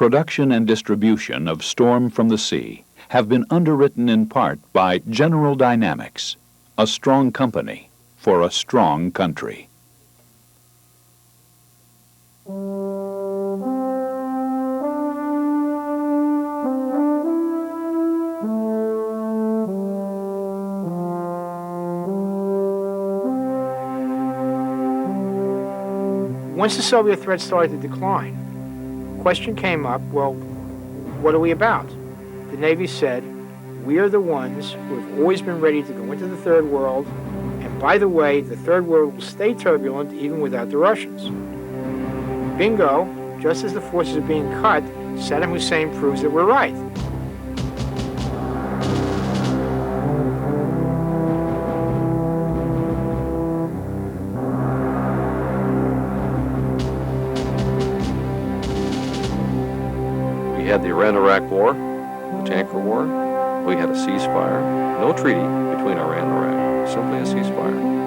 Production and distribution of Storm from the Sea have been underwritten in part by General Dynamics, a strong company for a strong country. Once the Soviet threat started to decline, the question came up, well, what are we about? The Navy said, we are the ones who have always been ready to go into the Third World, and by the way, the Third World will stay turbulent even without the Russians. Bingo, just as the forces are being cut, Saddam Hussein proves that we're right. We had the Iran-Iraq War, the Tanker War. We had a ceasefire. No treaty between Iran and Iraq, simply a ceasefire.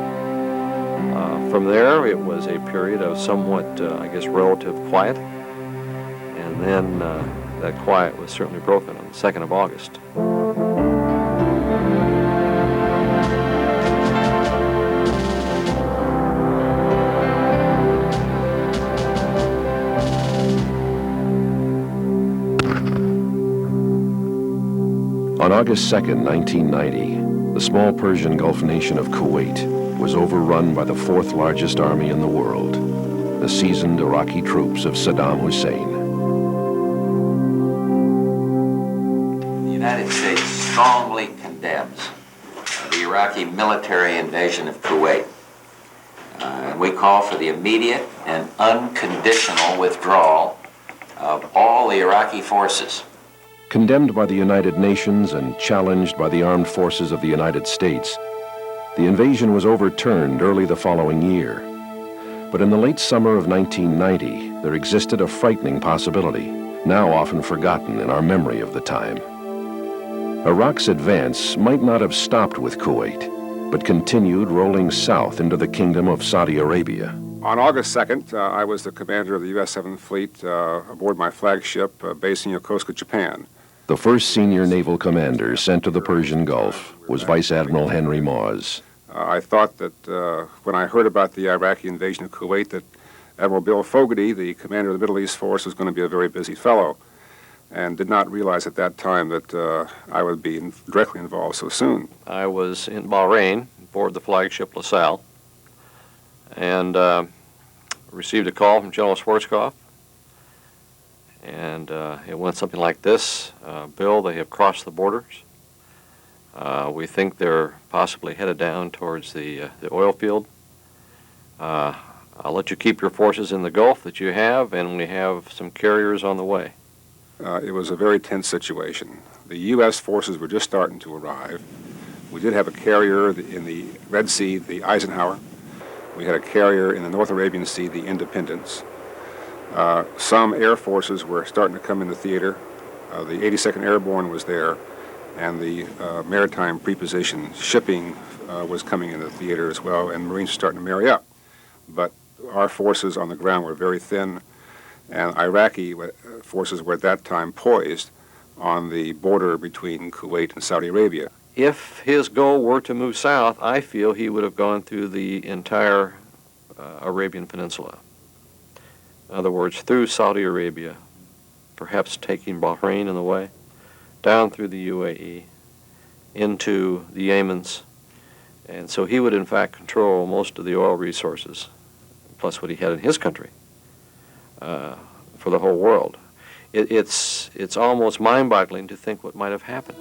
From there, it was a period of somewhat, relative quiet. And then that quiet was certainly broken on the 2nd of August. On August 2nd, 1990, the small Persian Gulf nation of Kuwait was overrun by the fourth largest army in the world, the seasoned Iraqi troops of Saddam Hussein. The United States strongly condemns the Iraqi military invasion of Kuwait. And we call for the immediate and unconditional withdrawal of all the Iraqi forces. Condemned by the United Nations and challenged by the armed forces of the United States, the invasion was overturned early the following year. But in the late summer of 1990, there existed a frightening possibility, now often forgotten in our memory of the time. Iraq's advance might not have stopped with Kuwait, but continued rolling south into the Kingdom of Saudi Arabia. On August 2nd, I was the commander of the U.S. 7th Fleet aboard my flagship based in Yokosuka, Japan. The first senior naval commander sent to the Persian Gulf was Vice Admiral Henry Mawes. I thought that when I heard about the Iraqi invasion of Kuwait that Admiral Bill Fogarty, the commander of the Middle East Force, was going to be a very busy fellow, and did not realize at that time that I would be directly involved so soon. I was in Bahrain aboard the flagship LaSalle, and received a call from General Schwarzkopf. And it went something like this. Bill, they have crossed the borders. We think they're possibly headed down towards the oil field. I'll let you keep your forces in the Gulf that you have, and we have some carriers on the way. It was a very tense situation. The U.S. forces were just starting to arrive. We did have a carrier in the Red Sea, the Eisenhower. We had a carrier in the North Arabian Sea, the Independence. Some air forces were starting to come in the theater. The 82nd Airborne was there, and the maritime preposition shipping was coming in the theater as well, and Marines were starting to marry up. But our forces on the ground were very thin, and Iraqi forces were at that time poised on the border between Kuwait and Saudi Arabia. If his goal were to move south, I feel he would have gone through the entire Arabian Peninsula. In other words, through Saudi Arabia, perhaps taking Bahrain in the way, down through the UAE, into the Yemens. And so he would, in fact, control most of the oil resources, plus what he had in his country, for the whole world. It's almost mind-boggling to think what might have happened.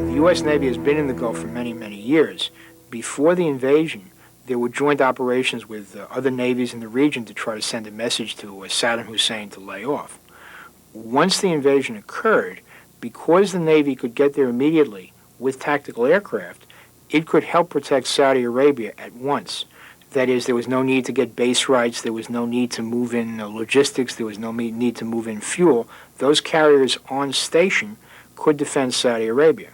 The U.S. Navy has been in the Gulf for many, many years. Before the invasion, there were joint operations with other navies in the region to try to send a message to Saddam Hussein to lay off. Once the invasion occurred, because the Navy could get there immediately with tactical aircraft, it could help protect Saudi Arabia at once. That is, there was no need to get base rights, there was no need to move in logistics, there was no need to move in fuel. Those carriers on station could defend Saudi Arabia.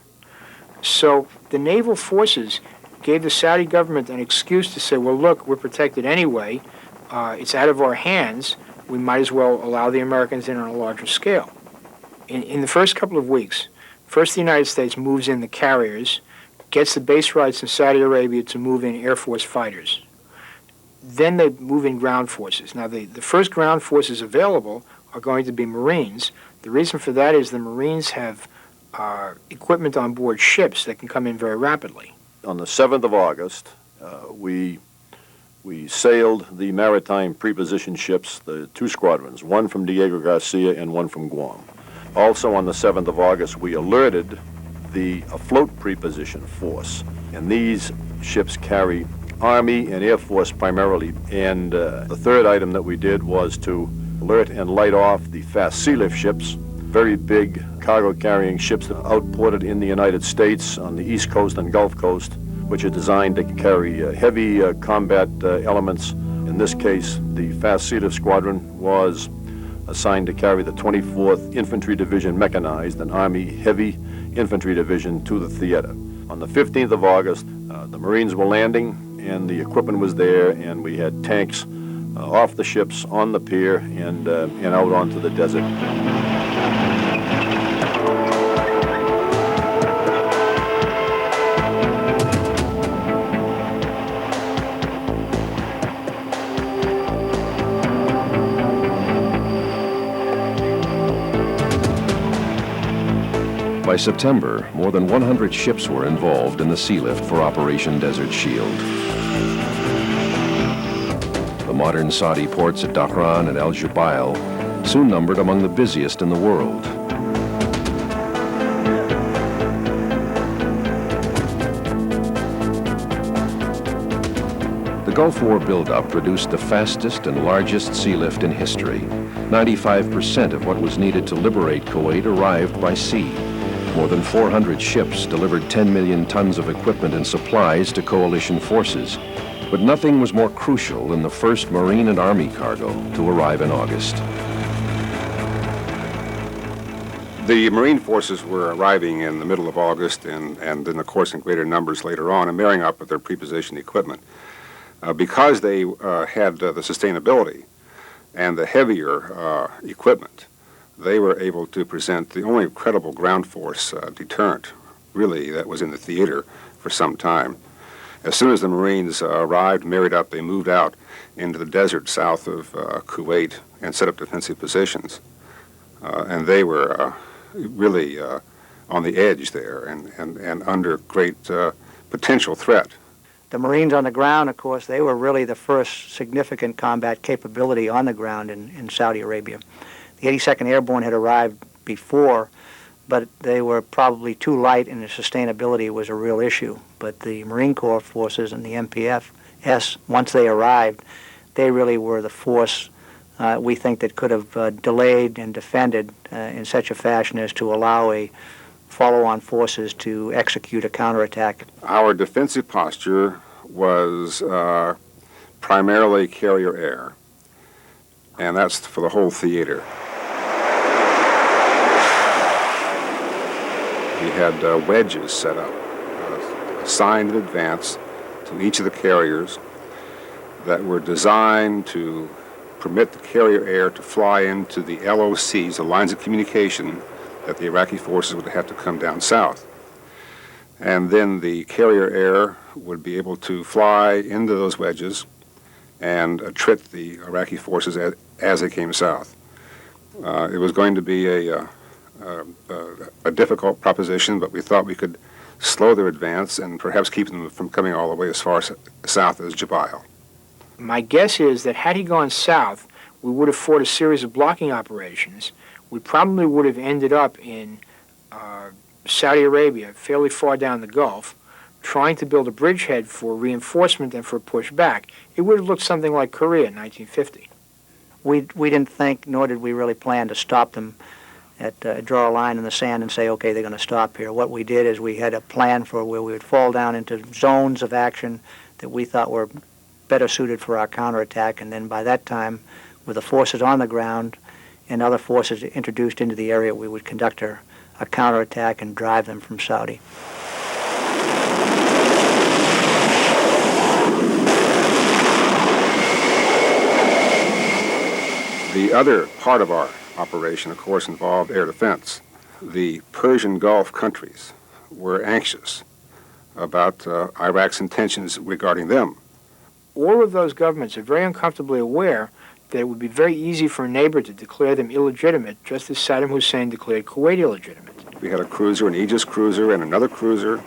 So the naval forces gave the Saudi government an excuse to say, well, look, we're protected anyway. It's out of our hands. we might as well allow the Americans in on a larger scale. In the first couple of weeks, first the United States moves in the carriers, gets the base rights in Saudi Arabia to move in Air Force fighters. Then they move in ground forces. Now, the first ground forces available are going to be Marines. The reason for that is the Marines have equipment on board ships that can come in very rapidly. On the 7th of August, we sailed the maritime preposition ships, the two squadrons, one from Diego Garcia and one from Guam. Also on the 7th of August, we alerted the afloat preposition force, and these ships carry Army and Air Force primarily. And the third item that we did was to alert and light off the fast sea lift ships, very big cargo-carrying ships that are outported in the United States on the East Coast and Gulf Coast, which are designed to carry heavy combat elements. In this case, the Fast Sea Lift Squadron was assigned to carry the 24th Infantry Division Mechanized, an Army Heavy Infantry Division, to the theater. On the 15th of August, the Marines were landing, and the equipment was there, and we had tanks off the ships, on the pier, and out onto the desert. By September, more than 100 ships were involved in the sea lift for Operation Desert Shield. The modern Saudi ports at Dhahran and Al Jubail soon numbered among the busiest in the world. The Gulf War buildup produced the fastest and largest sea lift in history. 95% of what was needed to liberate Kuwait arrived by sea. More than 400 ships delivered 10 million tons of equipment and supplies to coalition forces. But nothing was more crucial than the first Marine and Army cargo to arrive in August. The Marine forces were arriving in the middle of August and then, of course, in greater numbers later on and marrying up with their prepositioned equipment. Because they had the sustainability and the heavier equipment, they were able to present the only credible ground force deterrent, really, that was in the theater for some time. As soon as the Marines arrived, married up, they moved out into the desert south of Kuwait and set up defensive positions. And they were really on the edge there and under great potential threat. The Marines on the ground, of course, they were really the first significant combat capability on the ground in Saudi Arabia. The 82nd Airborne had arrived before, but they were probably too light and the sustainability was a real issue. But the Marine Corps forces and the MPFS, once they arrived, they really were the force, we think, that could have delayed and defended in such a fashion as to allow a follow-on forces to execute a counterattack. Our defensive posture was primarily carrier air, and that's for the whole theater. We had wedges set up, assigned in advance to each of the carriers that were designed to permit the carrier air to fly into the LOCs, the lines of communication, that the Iraqi forces would have to come down south. And then the carrier air would be able to fly into those wedges and attrit the Iraqi forces as they came south. It was going to be a difficult proposition, but we thought we could slow their advance and perhaps keep them from coming all the way as far south as Jubail. My guess is that had he gone south, we would have fought a series of blocking operations. We probably would have ended up in Saudi Arabia, fairly far down the Gulf, trying to build a bridgehead for reinforcement and for a push back. It would have looked something like Korea in 1950. We didn't think, nor did we really plan to stop them draw a line in the sand and say, okay, they're going to stop here. What we did is we had a plan for where we would fall down into zones of action that we thought were better suited for our counterattack, and then by that time, with the forces on the ground and other forces introduced into the area, we would conduct a counterattack and drive them from Saudi. The other part of our operation, of course, involved air defense. The Persian Gulf countries were anxious about Iraq's intentions regarding them. All of those governments are very uncomfortably aware that it would be very easy for a neighbor to declare them illegitimate, just as Saddam Hussein declared Kuwait illegitimate. We had a cruiser, an Aegis cruiser, and another cruiser,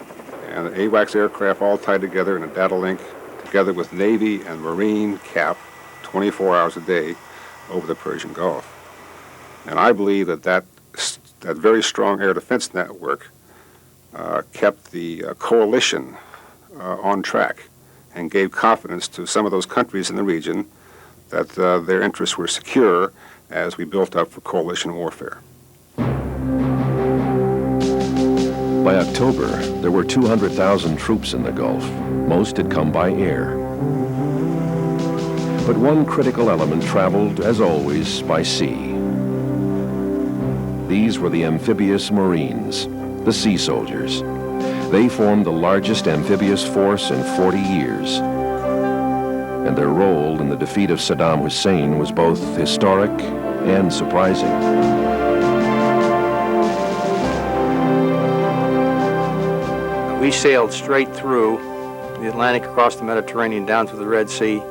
and AWACS aircraft all tied together in a data link, together with Navy and Marine CAP, 24 hours a day over the Persian Gulf. And I believe that very strong air defense network kept the coalition on track and gave confidence to some of those countries in the region that their interests were secure as we built up for coalition warfare. By October, there were 200,000 troops in the Gulf. Most had come by air. But one critical element traveled, as always, by sea. These were the amphibious Marines, the sea soldiers. They formed the largest amphibious force in 40 years. And their role in the defeat of Saddam Hussein was both historic and surprising. We sailed straight through the Atlantic, across the Mediterranean, down through the Red Sea,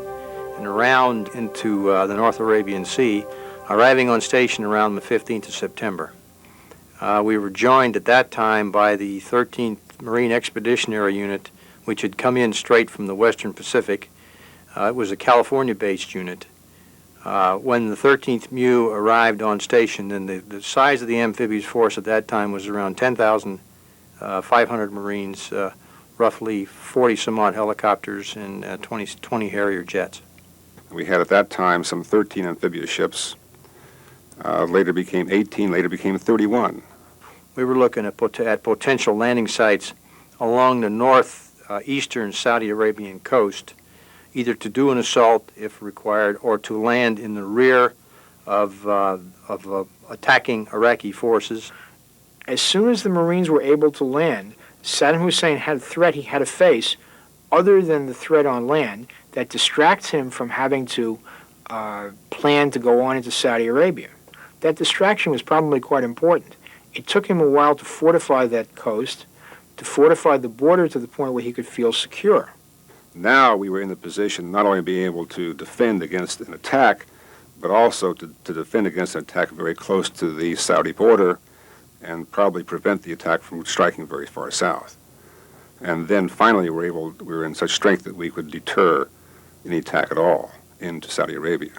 and around into the North Arabian Sea, arriving on station around the 15th of September. We were joined at that time by the 13th Marine Expeditionary Unit, which had come in straight from the Western Pacific. It was a California-based unit. When the 13th MU arrived on station, then the size of the amphibious force at that time was around 10,500 Marines, roughly 40-some-odd helicopters, and 20 Harrier jets. We had at that time some 13 amphibious ships. Later became 18, later became 31. We were looking at potential landing sites along the northeastern Saudi Arabian coast, either to do an assault if required or to land in the rear of attacking Iraqi forces. As soon as the Marines were able to land, Saddam Hussein had a threat he had to face other than the threat on land that distracts him from having to plan to go on into Saudi Arabia. That distraction was probably quite important. It took him a while to fortify that coast, to fortify the border to the point where he could feel secure. Now we were in the position not only to be able to defend against an attack, but also to defend against an attack very close to the Saudi border and probably prevent the attack from striking very far south. And then finally we were in such strength that we could deter any attack at all into Saudi Arabia.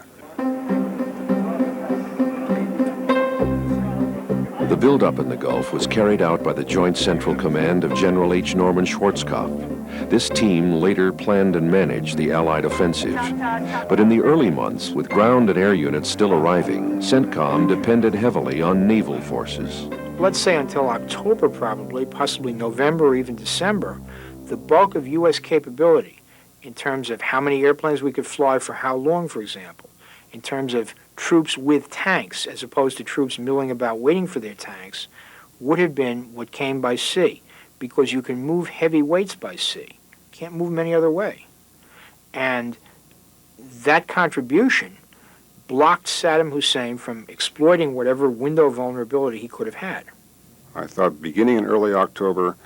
The buildup in the Gulf was carried out by the Joint Central Command of General H. Norman Schwarzkopf. This team later planned and managed the Allied offensive. But in the early months, with ground and air units still arriving, CENTCOM depended heavily on naval forces. Let's say until October probably, possibly November or even December, the bulk of U.S. capability in terms of how many airplanes we could fly for how long, for example, in terms of troops with tanks as opposed to troops milling about waiting for their tanks, would have been what came by sea, because you can move heavy weights by sea. Can't move them any other way. And that contribution blocked Saddam Hussein from exploiting whatever window of vulnerability he could have had. I thought beginning in early October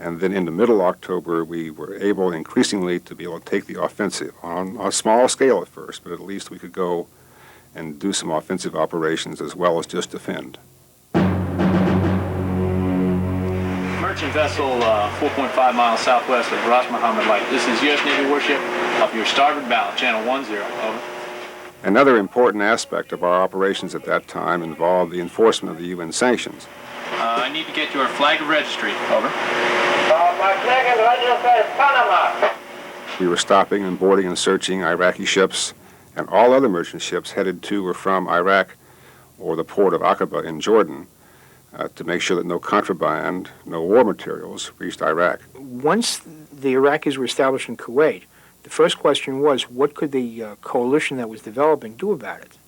and then into middle October, we were able increasingly to be able to take the offensive on a small scale at first, but at least we could go and do some offensive operations as well as just defend. Merchant vessel 4.5 miles southwest of Ras Mohammed Light. This is U.S. Navy warship off your starboard bow, channel 10, over. Another important aspect of our operations at that time involved the enforcement of the UN sanctions. I need to get your flag of registry, over. My flag of registry is Panama. We were stopping and boarding and searching Iraqi ships and all other merchant ships headed to or from Iraq or the port of Aqaba in Jordan to make sure that no contraband, no war materials reached Iraq. Once the Iraqis were established in Kuwait, the first question was, what could the coalition that was developing do about it?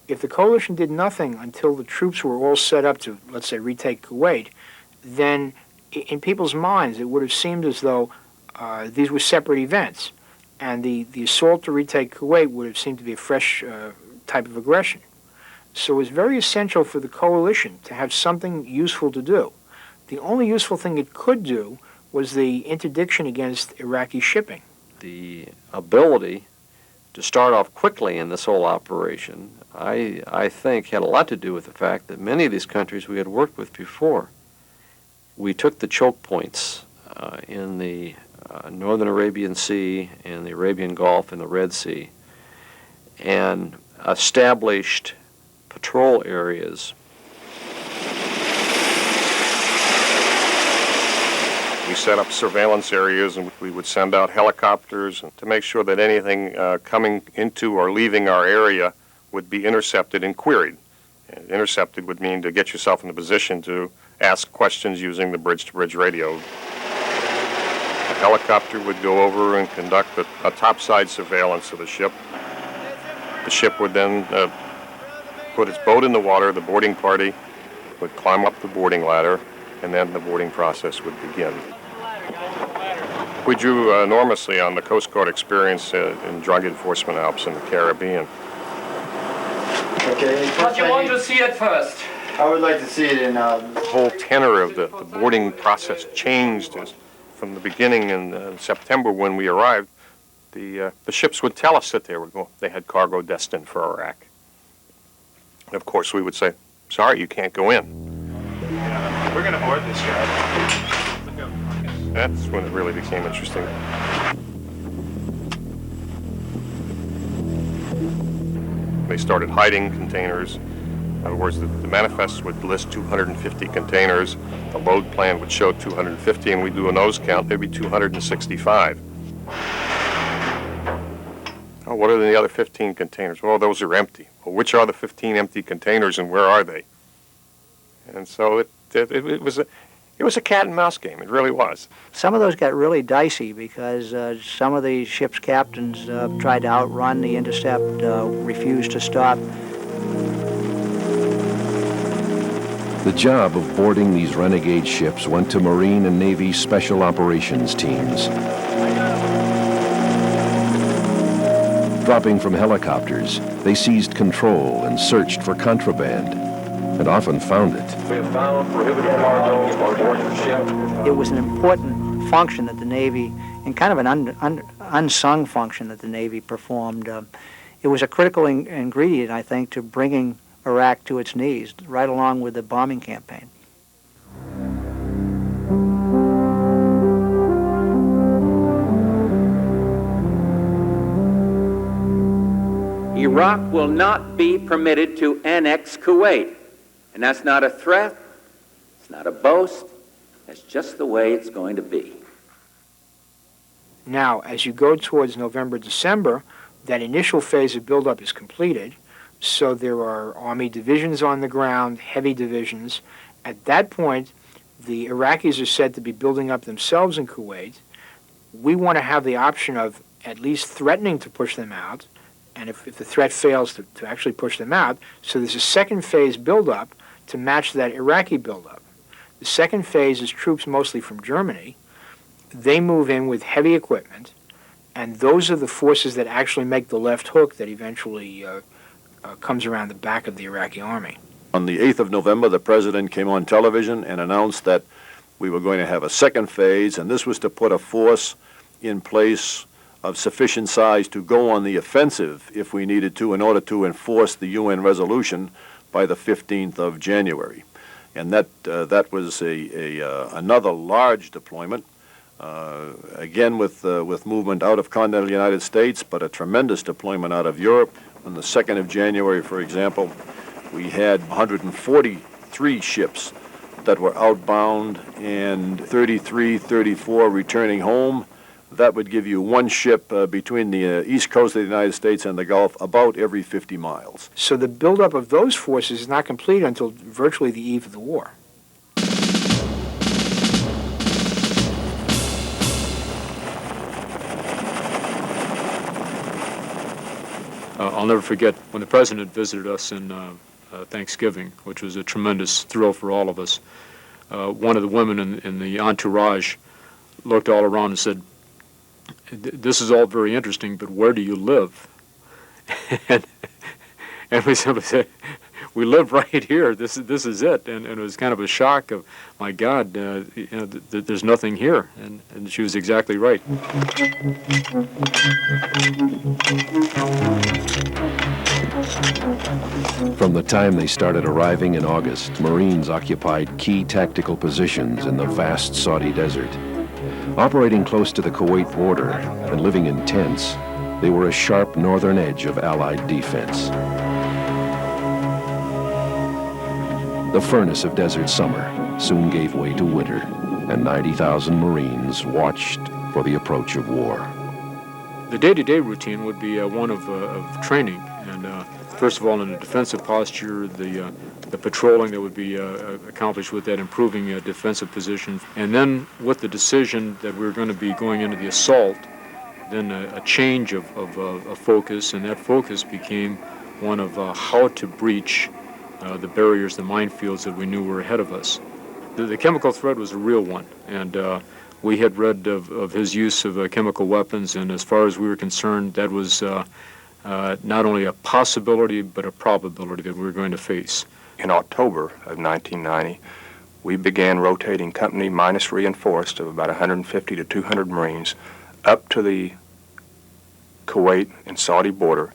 If the coalition did nothing until the troops were all set up to, let's say, retake Kuwait, then in people's minds it would have seemed as though these were separate events, and the assault to retake Kuwait would have seemed to be a fresh type of aggression. So it was very essential for the coalition to have something useful to do. The only useful thing it could do was the interdiction against Iraqi shipping. The ability to start off quickly in this whole operation, I think, had a lot to do with the fact that many of these countries we had worked with before, we took the choke points in the Northern Arabian Sea and the Arabian Gulf and the Red Sea and established patrol areas. We set up surveillance areas, and we would send out helicopters to make sure that anything coming into or leaving our area would be intercepted and queried. And intercepted would mean to get yourself in a position to ask questions using the bridge-to-bridge radio. A helicopter would go over and conduct a topside surveillance of the ship. The ship would then put its boat in the water. The boarding party would climb up the boarding ladder, and then the boarding process would begin. We drew enormously on the Coast Guard experience in drug enforcement ops in the Caribbean. Okay. What do you want to see at first? I would like to see it in... The whole tenor of the boarding process changed from the beginning in September when we arrived. The ships would tell us that they had cargo destined for Iraq. And of course, we would say, sorry, you can't go in. Yeah, we're going to board this guy. That's when it really became interesting. They started hiding containers. In other words, the manifests would list 250 containers. The load plan would show 250, and we do a nose count, there'd be 265. Oh, what are the other 15 containers? Well, those are empty. Well, which are the 15 empty containers, and where are they? And so it was a cat and mouse game. It really was. Some of those got really dicey because some of the ship's captains tried to outrun the intercept, refused to stop. The job of boarding these renegade ships went to Marine and Navy Special Operations teams. Dropping from helicopters, they seized control and searched for contraband, and often found it. We have found prohibited cargo on board the ship. It was an important function that the Navy, and kind of an unsung function that the Navy performed. It was a critical ingredient, I think, to bringing Iraq to its knees, right along with the bombing campaign. Iraq will not be permitted to annex Kuwait. And that's not a threat, it's not a boast, that's just the way it's going to be. Now, as you go towards November, December, that initial phase of buildup is completed, so there are Army divisions on the ground, heavy divisions. At that point, the Iraqis are said to be building up themselves in Kuwait. We want to have the option of at least threatening to push them out, and if the threat fails, to actually push them out. So there's a second phase buildup to match that Iraqi buildup. The second phase is troops mostly from Germany. They move in with heavy equipment, and those are the forces that actually make the left hook that eventually comes around the back of the Iraqi army. On the 8th of November, the president came on television and announced that we were going to have a second phase, and this was to put a force in place of sufficient size to go on the offensive if we needed to in order to enforce the UN resolution by the 15th of January. And that was another large deployment, again with movement out of continental United States, but a tremendous deployment out of Europe. On the 2nd of January, for example, we had 143 ships that were outbound and 34 returning home. That would give you one ship between the east coast of the United States and the Gulf about every 50 miles. So the buildup of those forces is not complete until virtually the eve of the war. I'll never forget when the president visited us in Thanksgiving, which was a tremendous thrill for all of us. One of the women in the entourage looked all around and said, "This is all very interesting, but where do you live?" and we simply said, we live right here. This is it. And it was kind of a shock of, my God, there's nothing here. And she was exactly right. From the time they started arriving in August, Marines occupied key tactical positions in the vast Saudi desert. Operating close to the Kuwait border and living in tents, they were a sharp northern edge of Allied defense. The furnace of desert summer soon gave way to winter, and 90,000 Marines watched for the approach of war. The day-to-day routine would be one of training, and first of all, in a defensive posture, the patrolling that would be accomplished with that, improving defensive position, and then with the decision that we were going to be going into the assault, then a change of focus, and that focus became one of how to breach the barriers, the minefields that we knew were ahead of us. The chemical threat was a real one, and we had read of his use of chemical weapons, and as far as we were concerned, that was not only a possibility, but a probability that we were going to face. In October of 1990, we began rotating company minus reinforced of about 150 to 200 Marines up to the Kuwait and Saudi border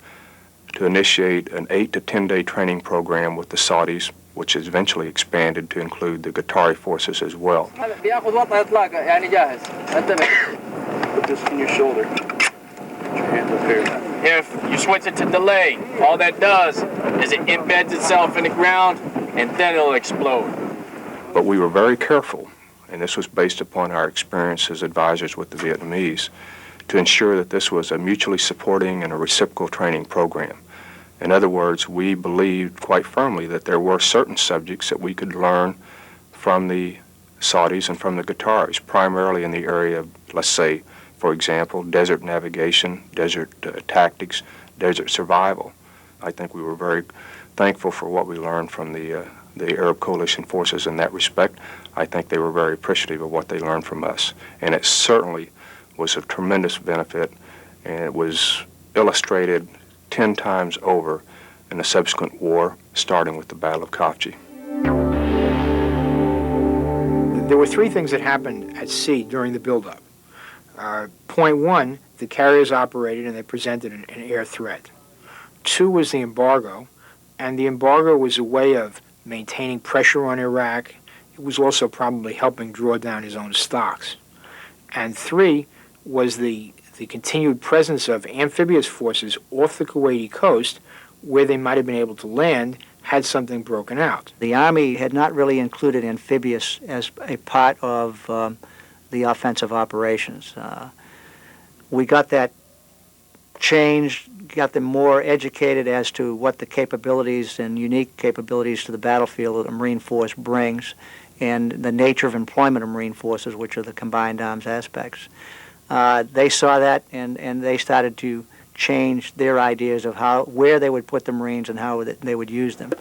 to initiate an 8 to 10 day training program with the Saudis, which has eventually expanded to include the Qatari forces as well. Put this in your shoulder. Put your hands up here. If you switch it to delay, all that does is it embeds itself in the ground and then it'll explode. But we were very careful, and this was based upon our experience as advisors with the Vietnamese, to ensure that this was a mutually supporting and a reciprocal training program. In other words, we believed quite firmly that there were certain subjects that we could learn from the Saudis and from the Qataris, primarily in the area of, let's say, for example, desert navigation, desert tactics, desert survival. I think we were very thankful for what we learned from the Arab coalition forces in that respect. I think they were very appreciative of what they learned from us. And it certainly was a tremendous benefit, and it was illustrated 10 times over in the subsequent war, starting with the Battle of Khafji. There were three things that happened at sea during the buildup. Point one, the carriers operated and they presented an air threat. Two was the embargo, and the embargo was a way of maintaining pressure on Iraq. It was also probably helping draw down his own stocks. And three was the continued presence of amphibious forces off the Kuwaiti coast where they might have been able to land had something broken out. The Army had not really included amphibious as a part of the offensive operations. We got that changed, got them more educated as to what the capabilities and unique capabilities to the battlefield that the Marine Force brings, and the nature of employment of Marine Forces, which are the combined arms aspects. They saw that, and they started to change their ideas of where they would put the Marines and how they would use them.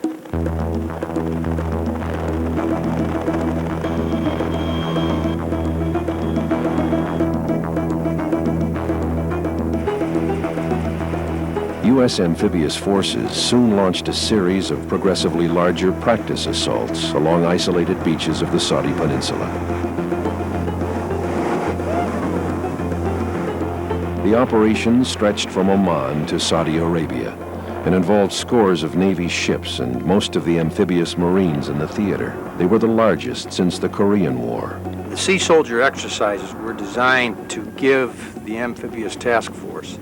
U.S. amphibious forces soon launched a series of progressively larger practice assaults along isolated beaches of the Saudi Peninsula. The operation stretched from Oman to Saudi Arabia and involved scores of Navy ships and most of the amphibious Marines in the theater. They were the largest since the Korean War. The Sea Soldier exercises were designed to give the amphibious task force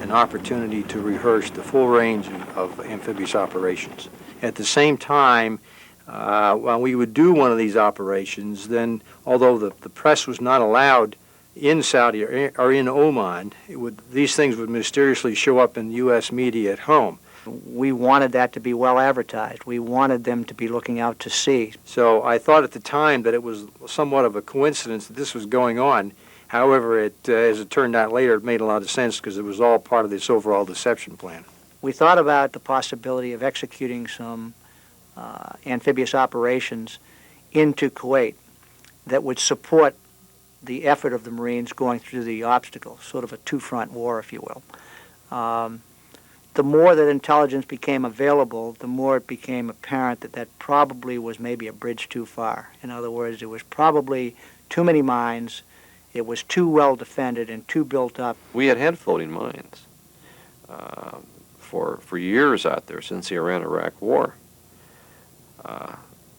an opportunity to rehearse the full range of amphibious operations. At the same time, while we would do one of these operations, then although the press was not allowed in Saudi or in Oman, these things would mysteriously show up in U.S. media at home. We wanted that to be well advertised. We wanted them to be looking out to sea. So I thought at the time that it was somewhat of a coincidence that this was going on. However, as it turned out later, it made a lot of sense because it was all part of this overall deception plan. We thought about the possibility of executing some amphibious operations into Kuwait that would support the effort of the Marines going through the obstacles, sort of a two-front war, if you will. the more that intelligence became available, the more it became apparent that that probably was maybe a bridge too far. In other words, it was probably too many mines, it was too well defended and too built up. We had floating mines for years out there since the Iran-Iraq War.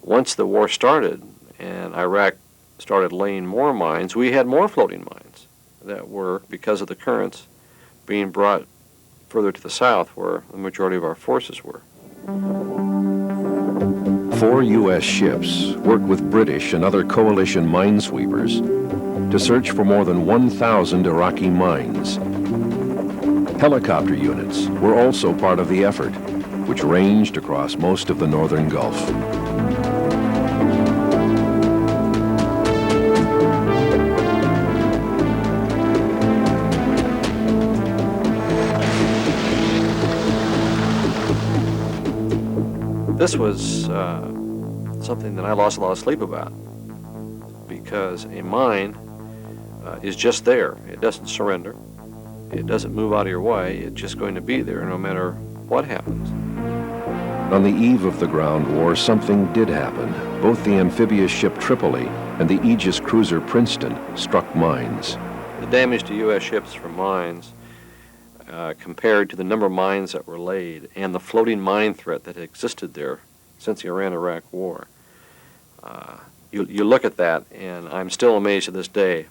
Once the war started and Iraq started laying more mines, we had more floating mines that were, because of the currents, being brought further to the south where the majority of our forces were. 4 U.S. ships worked with British and other coalition minesweepers to search for more than 1,000 Iraqi mines. Helicopter units were also part of the effort, which ranged across most of the northern Gulf. This was something that I lost a lot of sleep about, because a mine is just there. It doesn't surrender. It doesn't move out of your way. It's just going to be there no matter what happens. On the eve of the ground war, something did happen. Both the amphibious ship Tripoli and the Aegis cruiser Princeton struck mines. The damage to U.S. ships from mines, compared to the number of mines that were laid and the floating mine threat that had existed there since the Iran-Iraq War, you look at that, and I'm still amazed to this day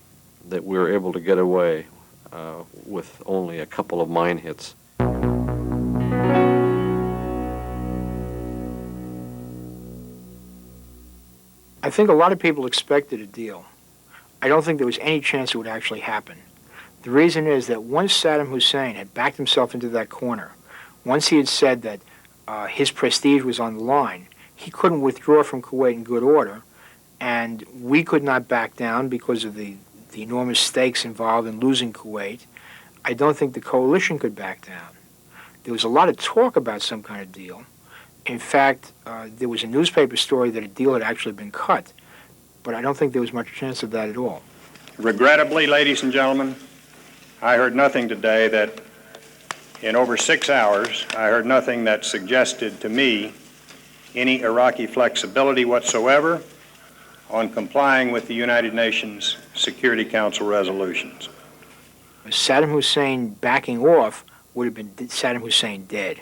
that we were able to get away with only a couple of mine hits. I think a lot of people expected a deal. I don't think there was any chance it would actually happen. The reason is that once Saddam Hussein had backed himself into that corner, once he had said that his prestige was on the line, he couldn't withdraw from Kuwait in good order, and we could not back down because of the enormous stakes involved in losing Kuwait. I don't think the coalition could back down. There was a lot of talk about some kind of deal. In fact, there was a newspaper story that a deal had actually been cut, but I don't think there was much chance of that at all. Regrettably, ladies and gentlemen, I heard nothing today that, in over 6 hours, I heard nothing that suggested to me any Iraqi flexibility whatsoever on complying with the United Nations Security Council resolutions. Saddam Hussein backing off would have been Saddam Hussein dead.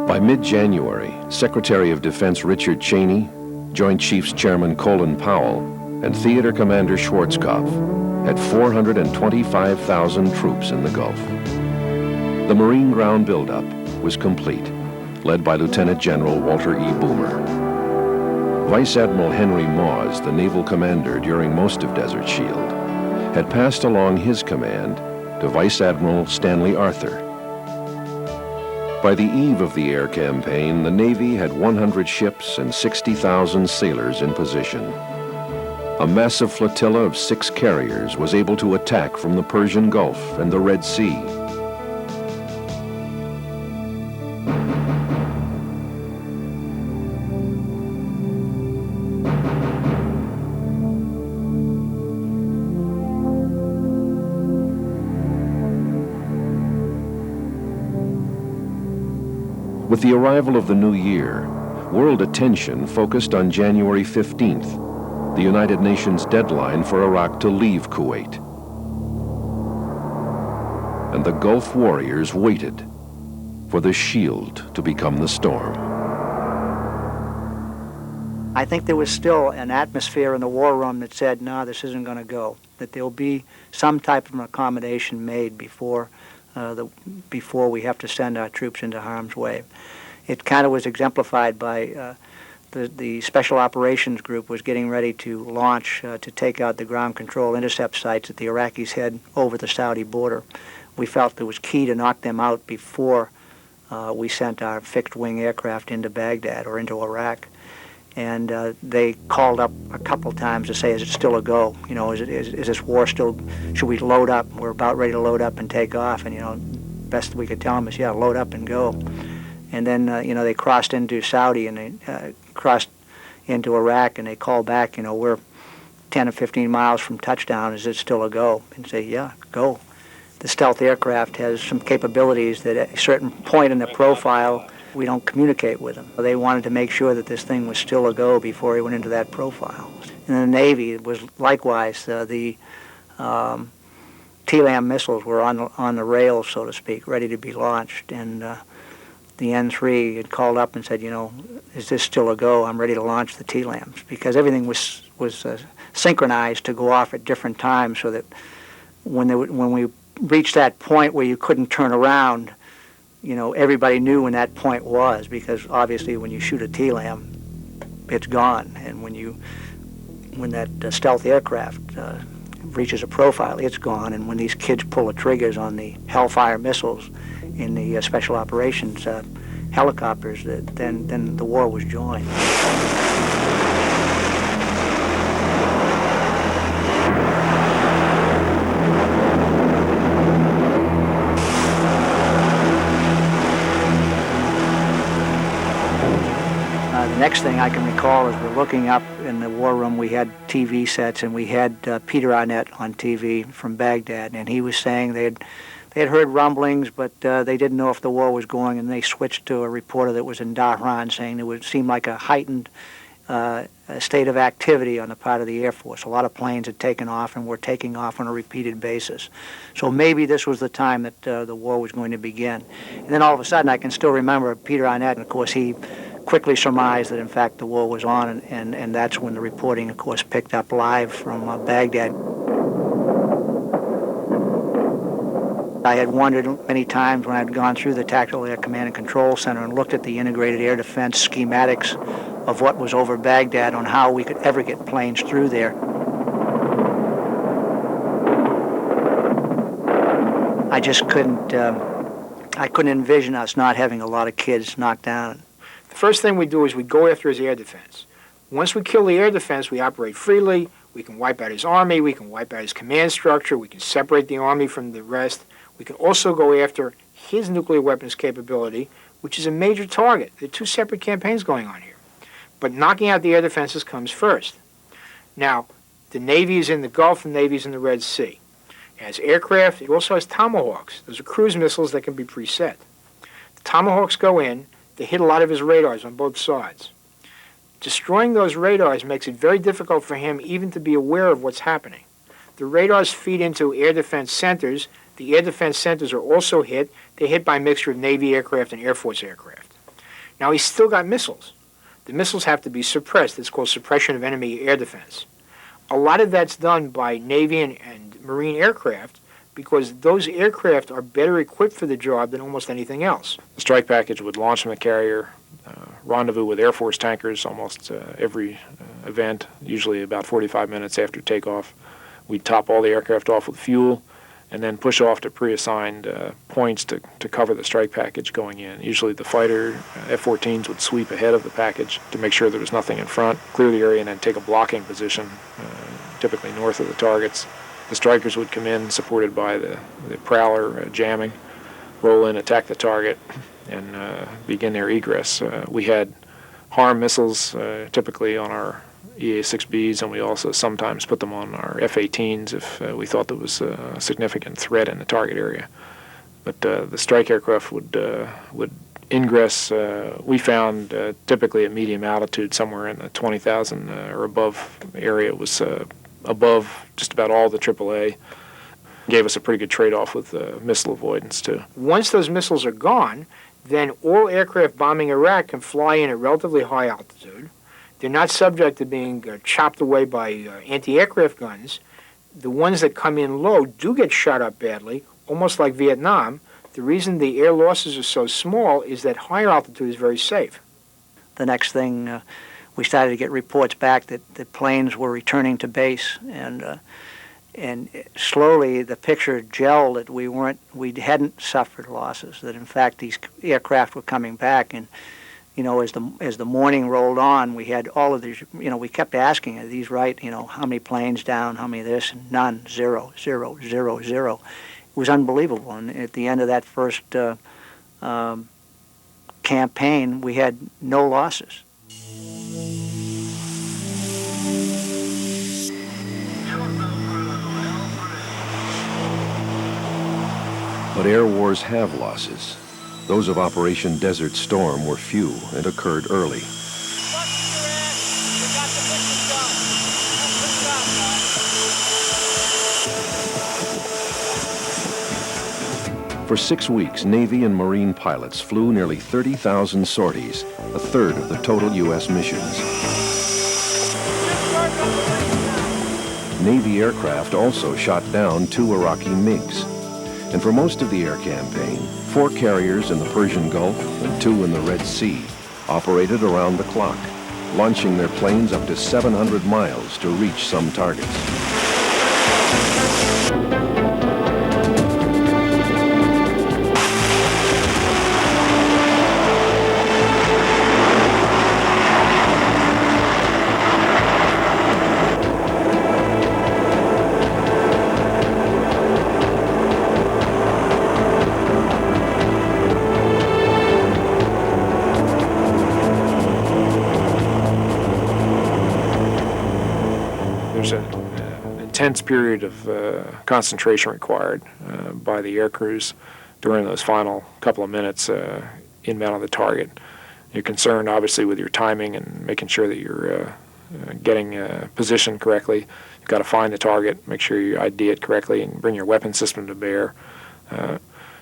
By mid-January, Secretary of Defense Richard Cheney, Joint Chiefs Chairman Colin Powell, and Theater Commander Schwarzkopf had 425,000 troops in the Gulf. The Marine ground buildup was complete, led by Lieutenant General Walter E. Boomer. Vice Admiral Henry Mawes, the naval commander during most of Desert Shield, had passed along his command to Vice Admiral Stanley Arthur. By the eve of the air campaign, the Navy had 100 ships and 60,000 sailors in position. A massive flotilla of 6 carriers was able to attack from the Persian Gulf and the Red Sea. With the arrival of the new year, world attention focused on January 15th, the United Nations deadline for Iraq to leave Kuwait. And the Gulf warriors waited for the shield to become the storm. I think there was still an atmosphere in the war room that said, no, this isn't going to go, that there'll be some type of an accommodation made before we have to send our troops into harm's way. It kind of was exemplified by the Special Operations Group was getting ready to launch to take out the ground control intercept sites that the Iraqis had over the Saudi border. We felt it was key to knock them out before we sent our fixed-wing aircraft into Baghdad or into Iraq. And they called up a couple times to say, is it still a go? You know, is this war still, should we load up? We're about ready to load up and take off. And, you know, best we could tell them is, yeah, load up and go. And then, you know, they crossed into Saudi and they crossed into Iraq, and they call back, we're 10 or 15 miles from touchdown. Is it still a go? And say, yeah, go. The stealth aircraft has some capabilities that at a certain point in the profile, we don't communicate with them. They wanted to make sure that this thing was still a go before he went into that profile. In the Navy, it was likewise. The TLAM missiles were on the rails, so to speak, ready to be launched. And the N3 had called up and said, is this still a go? I'm ready to launch the TLAMs, because everything was synchronized to go off at different times, so that when we reached that point where you couldn't turn around, everybody knew when that point was, because obviously when you shoot a TLAM, it's gone. And when that stealth aircraft reaches a profile, it's gone. And when these kids pull the triggers on the Hellfire missiles in the special operations helicopters, then the war was joined. The next thing I can recall is we're looking up in the war room. We had TV sets, and we had Peter Arnett on TV from Baghdad, and he was saying they had heard rumblings, but they didn't know if the war was going, and they switched to a reporter that was in Dhahran saying it would seem like a heightened state of activity on the part of the Air Force. A lot of planes had taken off and were taking off on a repeated basis. So maybe this was the time that the war was going to begin. And then all of a sudden, I can still remember Peter Arnett, and of course he quickly surmised that in fact the war was on, and that's when the reporting, of course, picked up live from Baghdad. I had wondered many times when I'd gone through the Tactical Air Command and Control Center and looked at the integrated air defense schematics of what was over Baghdad on how we could ever get planes through there. I just couldn't envision us not having a lot of kids knocked down. The first thing we do is we go after his air defense. Once we kill the air defense, we operate freely. We can wipe out his army. We can wipe out his command structure. We can separate the army from the rest. We can also go after his nuclear weapons capability, which is a major target. There are two separate campaigns going on here. But knocking out the air defenses comes first. Now, the Navy is in the Gulf, the Navy is in the Red Sea. It has aircraft. It also has Tomahawks. Those are cruise missiles that can be preset. The Tomahawks go in. They hit a lot of his radars on both sides. Destroying those radars makes it very difficult for him even to be aware of what's happening. The radars feed into air defense centers. The air defense centers are also hit. They're hit by a mixture of Navy aircraft and Air Force aircraft. Now, he's still got missiles. The missiles have to be suppressed. It's called suppression of enemy air defense. A lot of that's done by Navy and Marine aircraft, because those aircraft are better equipped for the job than almost anything else. The strike package would launch from the carrier, rendezvous with Air Force tankers almost every event, usually about 45 minutes after takeoff. We'd top all the aircraft off with fuel and then push off to pre-assigned points to cover the strike package going in. Usually the fighter F-14s would sweep ahead of the package to make sure there was nothing in front, clear the area, and then take a blocking position, typically north of the targets. The strikers would come in, supported by the prowler jamming, roll in, attack the target, and begin their egress. We had HARM missiles typically on our EA-6Bs, and we also sometimes put them on our F-18s if we thought there was a significant threat in the target area. But the strike aircraft would ingress, we found typically at medium altitude, somewhere in the 20,000 or above area, was above just about all the AAA. Gave us a pretty good trade-off with missile avoidance, too. Once those missiles are gone, then all aircraft bombing Iraq can fly in at relatively high altitude. They're not subject to being chopped away by anti-aircraft guns. The ones that come in low do get shot up badly, almost like Vietnam. The reason the air losses are so small is that higher altitude is very safe. The next thing, we started to get reports back that the planes were returning to base, and slowly the picture gelled that we hadn't suffered losses, that in fact these aircraft were coming back. And as the morning rolled on, we had all of these, we kept asking, are these right? How many planes down, how many this? And none, zero, zero, zero, zero. It was unbelievable. And at the end of that first campaign, we had no losses. But air wars have losses. Those of Operation Desert Storm were few and occurred early. For 6 weeks, Navy and Marine pilots flew nearly 30,000 sorties, a third of the total U.S. missions. Navy aircraft also shot down 2 Iraqi MiGs. And for most of the air campaign, 4 carriers in the Persian Gulf and 2 in the Red Sea operated around the clock, launching their planes up to 700 miles to reach some targets. Intense period of concentration required by the air crews during those final couple of minutes inbound on the target. You're concerned, obviously, with your timing and making sure that you're getting positioned correctly. You've got to find the target, make sure you ID it correctly, and bring your weapon system to bear.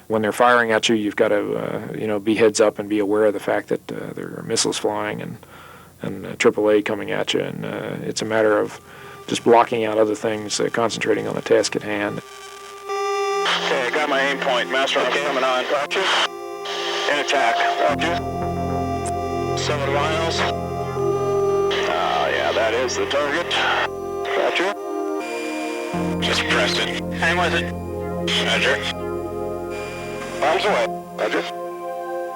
When they're firing at you, you've got to be heads up and be aware of the fact that there are missiles flying and AAA coming at you, and it's a matter of just blocking out other things, concentrating on the task at hand. Okay, I got my aim point. Master coming on. Roger. In attack. Roger. 7 miles. Yeah, that is the target. Roger. Just press it. Hang with it. Roger. Arms away. Roger.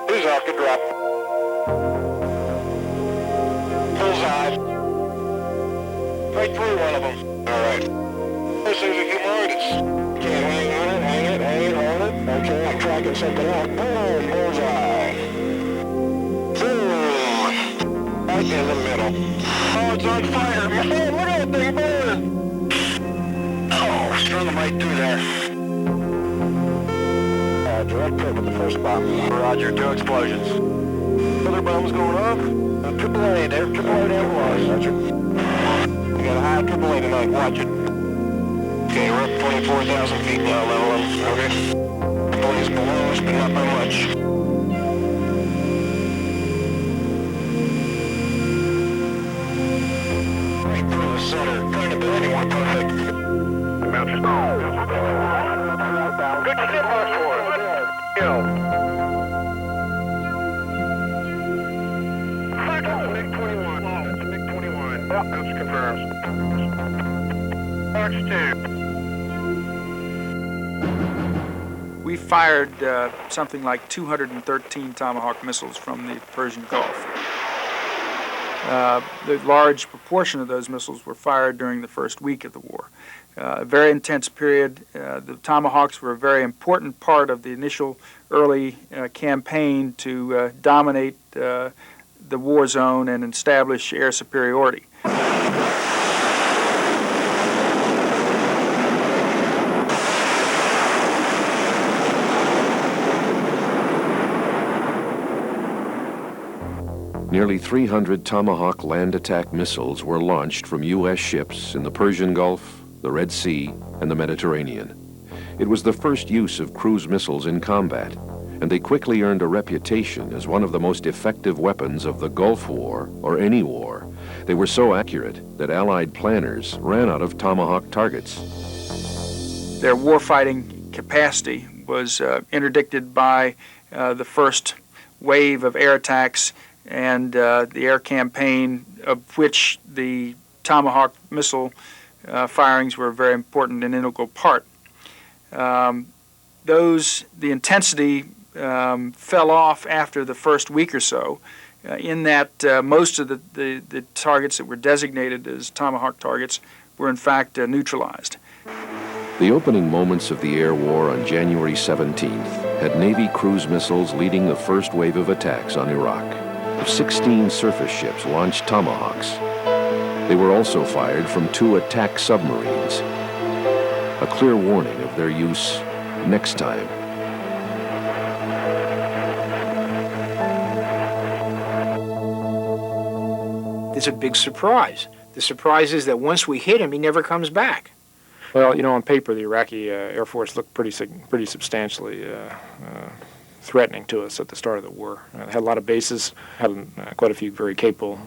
Who's off? Good drop. Bullseye. Right through one of them. All right. This is a humongous. Can't hang on it, hold it. Okay, I'm tracking something out. Boom, bullseye. Boom. Right in the middle. Oh, it's on fire. Man, look at that thing burn. Oh, strung them right through there. Direct hit with the first bomb. Roger, 2 explosions. Other bombs going off. AAA there, AAA there. Roger. Got a high AAA tonight, watch it. Okay, we're up 24,000 feet now, level them. Okay. AAA's below us, but not by much. Right through the center, kind of be any more perfect. Good to get back for it. Kill. MiG-21. That's a MiG-21. Yep, that's confirmed. Fox 2. We fired something like 213 Tomahawk missiles from the Persian Gulf. The large proportion of those missiles were fired during the first week of the war. A very intense period. The Tomahawks were a very important part of the initial early campaign to dominate the war zone and establish air superiority. Nearly 300 Tomahawk land attack missiles were launched from U.S. ships in the Persian Gulf, the Red Sea, and the Mediterranean. It was the first use of cruise missiles in combat, and they quickly earned a reputation as one of the most effective weapons of the Gulf War or any war. They were so accurate that Allied planners ran out of Tomahawk targets. Their warfighting capacity was interdicted by the first wave of air attacks and the air campaign, of which the Tomahawk missile firings were a very important and integral part. The intensity fell off after the first week or so, in that most of the targets that were designated as Tomahawk targets were in fact neutralized. The opening moments of the air war on January 17th had Navy cruise missiles leading the first wave of attacks on Iraq. 16 surface ships launched Tomahawks. They were also fired from 2 attack submarines. A clear warning of their use next time a big surprise. The surprise is that once we hit him, he never comes back. Well, you know, on paper, the Iraqi Air Force looked pretty substantially threatening to us at the start of the war. They had a lot of bases, had quite a few very capable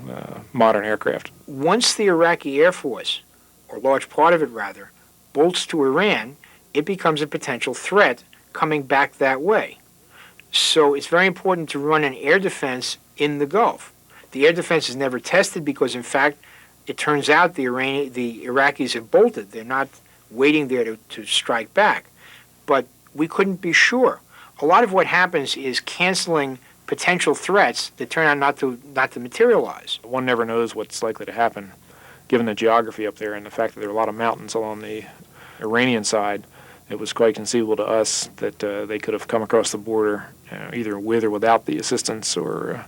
modern aircraft. Once the Iraqi Air Force, or a large part of it rather, bolts to Iran, it becomes a potential threat coming back that way. So it's very important to run an air defense in the Gulf. The air defense is never tested because, in fact, it turns out the Iraqis have bolted. They're not waiting there to strike back. But we couldn't be sure. A lot of what happens is canceling potential threats that turn out not to materialize. One never knows what's likely to happen, given the geography up there and the fact that there are a lot of mountains along the Iranian side. It was quite conceivable to us that they could have come across the border either with or without the assistance or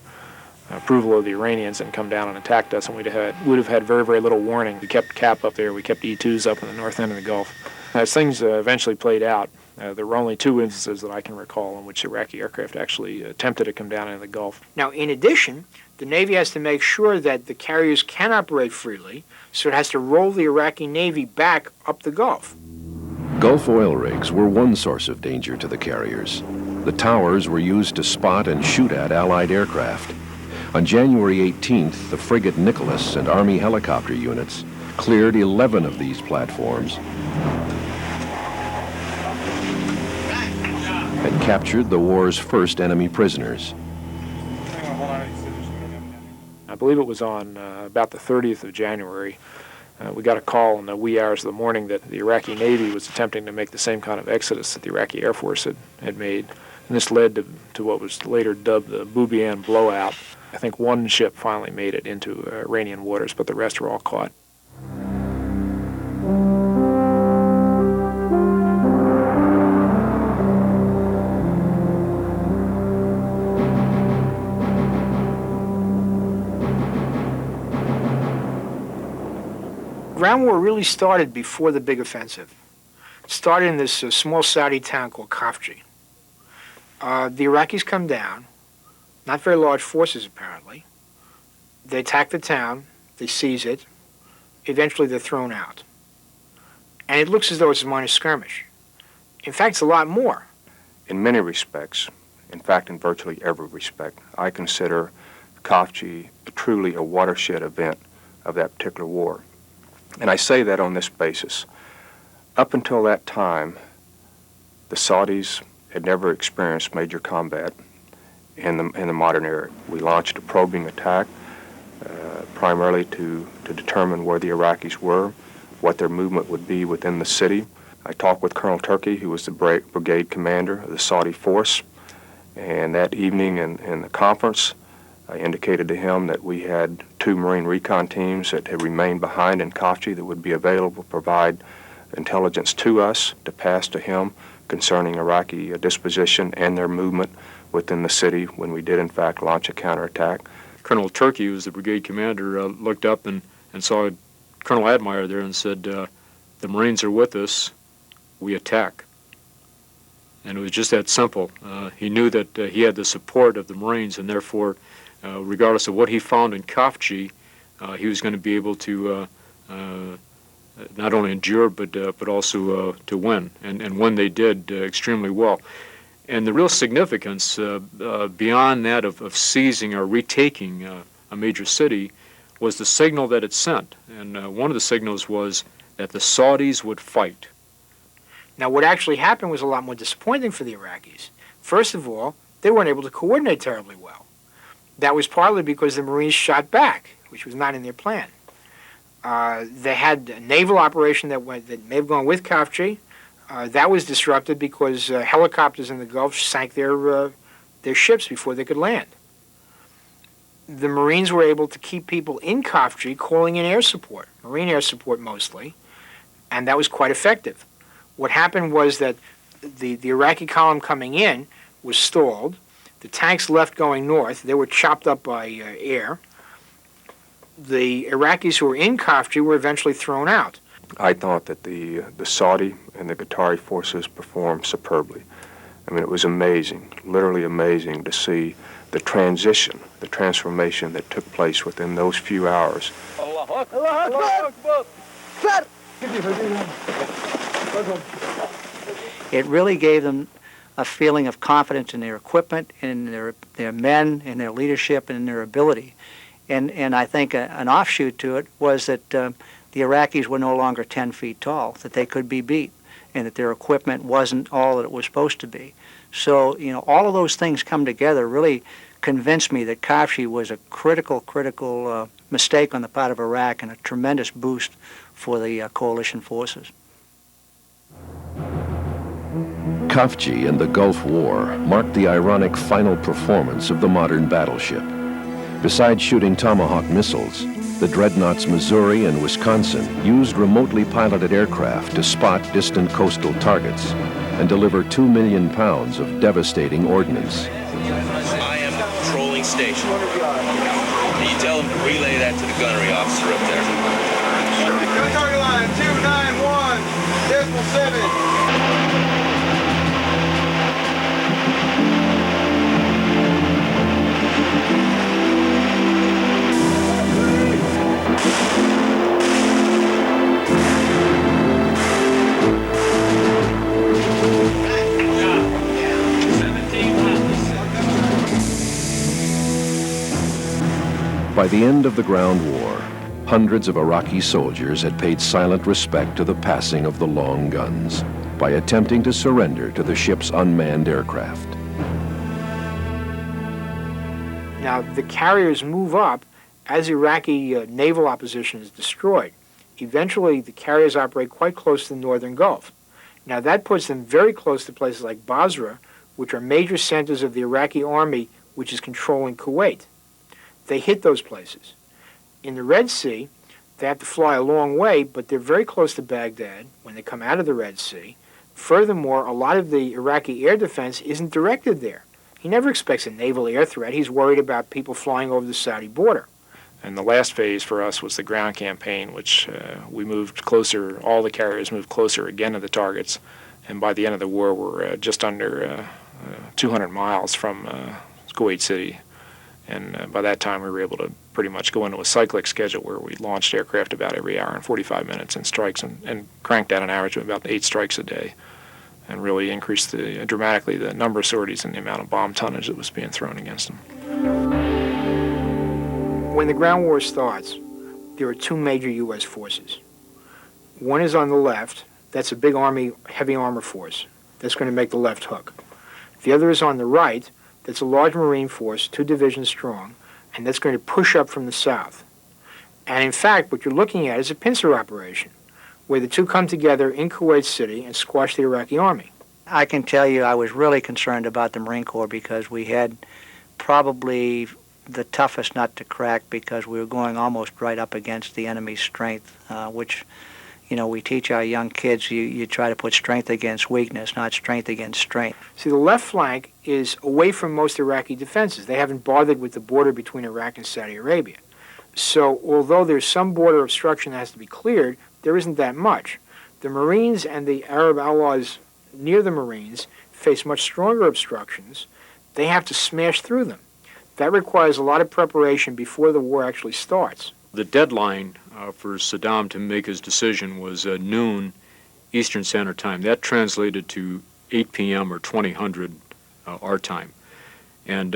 approval of the Iranians and come down and attacked us, and would have had very, very little warning. We kept CAP up there. We kept E-2s up in the north end of the Gulf. As things eventually played out, there were only 2 instances that I can recall in which Iraqi aircraft actually attempted to come down into the Gulf. Now, in addition, the Navy has to make sure that the carriers can operate freely, so it has to roll the Iraqi Navy back up the Gulf. Gulf oil rigs were one source of danger to the carriers. The towers were used to spot and shoot at Allied aircraft. On January 18th, the frigate Nicholas and Army helicopter units cleared 11 of these platforms and captured the war's first enemy prisoners. I believe it was on about the 30th of January. We got a call in the wee hours of the morning that the Iraqi Navy was attempting to make the same kind of exodus that the Iraqi Air Force had made. And this led to what was later dubbed the Bubiyan blowout. I think one ship finally made it into Iranian waters, but the rest were all caught. Ground war really started before the big offensive. It started in this small Saudi town called Khafji. The Iraqis come down, not very large forces apparently. They attack the town, they seize it, eventually they're thrown out. And it looks as though it's a minor skirmish. In fact, it's a lot more. In many respects, in fact in virtually every respect, I consider Khafji truly a watershed event of that particular war. And I say that on this basis. Up until that time, the Saudis had never experienced major combat in the modern era. We launched a probing attack primarily to determine where the Iraqis were, what their movement would be within the city. I talked with Colonel Turkey, who was the brigade commander of the Saudi force, and that evening in the conference, I indicated to him that we had 2 Marine recon teams that had remained behind in Khafji that would be available to provide intelligence to us, to pass to him concerning Iraqi disposition and their movement within the city when we did in fact launch a counterattack. Colonel Turkey, who was the brigade commander, looked up and saw Colonel Admire there and said, the Marines are with us, we attack. And it was just that simple. He knew that he had the support of the Marines, and therefore, regardless of what he found in Khafji, he was going to be able to not only endure but also to win, and when they did extremely well. And the real significance beyond that of seizing or retaking a major city was the signal that it sent. And one of the signals was that the Saudis would fight. Now, what actually happened was a lot more disappointing for the Iraqis. First of all, they weren't able to coordinate terribly well. That was partly because the Marines shot back, which was not in their plan. They had a naval operation that may have gone with Khafji. That was disrupted because helicopters in the Gulf sank their ships before they could land. The Marines were able to keep people in Khafji calling in air support, Marine air support mostly, and that was quite effective. What happened was that the Iraqi column coming in was stalled. The tanks left going north. They were chopped up by air. The Iraqis who were in Khafji were eventually thrown out. I thought that the Saudi and the Qatari forces performed superbly. I mean, it was amazing, literally amazing to see the transition, the transformation that took place within those few hours. It really gave them a feeling of confidence in their equipment, in their men, in their leadership, and in their ability. And I think an offshoot to it was that the Iraqis were no longer 10 feet tall, that they could be beat, and that their equipment wasn't all that it was supposed to be. So, you know, all of those things come together really convinced me that Kafji was a critical mistake on the part of Iraq and a tremendous boost for the coalition forces. Kafji and the Gulf War marked the ironic final performance of the modern battleship. Besides shooting Tomahawk missiles, the dreadnoughts Missouri and Wisconsin used remotely piloted aircraft to spot distant coastal targets and deliver 2 million pounds of devastating ordnance. I am the patrolling station. Can you tell them to relay that to the gunnery officer up there? Target line 291.7. By the end of the ground war, hundreds of Iraqi soldiers had paid silent respect to the passing of the long guns by attempting to surrender to the ship's unmanned aircraft. Now, the carriers move up as Iraqi naval opposition is destroyed. Eventually, the carriers operate quite close to the northern Gulf. Now, that puts them very close to places like Basra, which are major centers of the Iraqi army, which is controlling Kuwait. They hit those places. In the Red Sea, they have to fly a long way, but they're very close to Baghdad when they come out of the Red Sea. Furthermore, a lot of the Iraqi air defense isn't directed there. He never expects a naval air threat. He's worried about people flying over the Saudi border. And the last phase for us was the ground campaign, which we moved closer, all the carriers moved closer again to the targets. And by the end of the war, we're just under 200 miles from Kuwait City. And by that time, we were able to pretty much go into a cyclic schedule where we launched aircraft about every hour and 45 minutes and strikes and cranked out an average of about 8 strikes a day and really increased dramatically the number of sorties and the amount of bomb tonnage that was being thrown against them. When the ground war starts, there are 2 major U.S. forces. One is on the left. That's a big Army heavy armor force. That's going to make the left hook. The other is on the right. That's a large Marine force, 2 divisions strong, and that's going to push up from the south. And in fact, what you're looking at is a pincer operation, where the 2 come together in Kuwait City and squash the Iraqi army. I can tell you I was really concerned about the Marine Corps because we had probably the toughest nut to crack because we were going almost right up against the enemy's strength, which, you know, we teach our young kids you try to put strength against weakness, not strength against strength. See, the left flank is away from most Iraqi defenses. They haven't bothered with the border between Iraq and Saudi Arabia. So although there's some border obstruction that has to be cleared, there isn't that much. The Marines and the Arab allies near the Marines face much stronger obstructions. They have to smash through them. That requires a lot of preparation before the war actually starts. The deadline for Saddam to make his decision was noon Eastern Standard Time. That translated to 8 p.m. or 2000 our time. And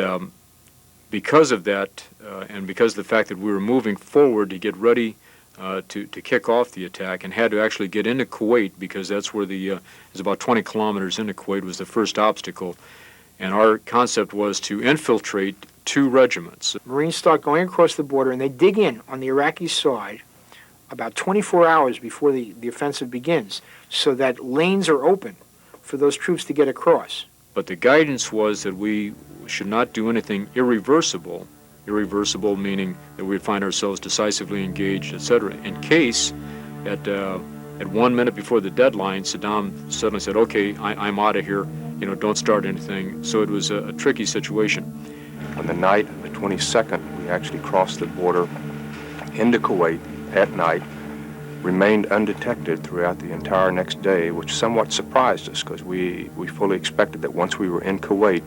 because of that, and because of the fact that we were moving forward to get ready to kick off the attack and had to actually get into Kuwait because that's where it's about 20 kilometers into Kuwait was the first obstacle. And our concept was to infiltrate 2 regiments. Marines start going across the border and they dig in on the Iraqi side about 24 hours before the offensive begins so that lanes are open for those troops to get across. But the guidance was that we should not do anything irreversible, meaning that we would find ourselves decisively engaged, etc., in case at 1 minute before the deadline, Saddam suddenly said, okay, I'm out of here, you know, don't start anything. So it was a tricky situation. On the night of the 22nd, we actually crossed the border into Kuwait at night. remained undetected throughout the entire next day, which somewhat surprised us because we fully expected that once we were in Kuwait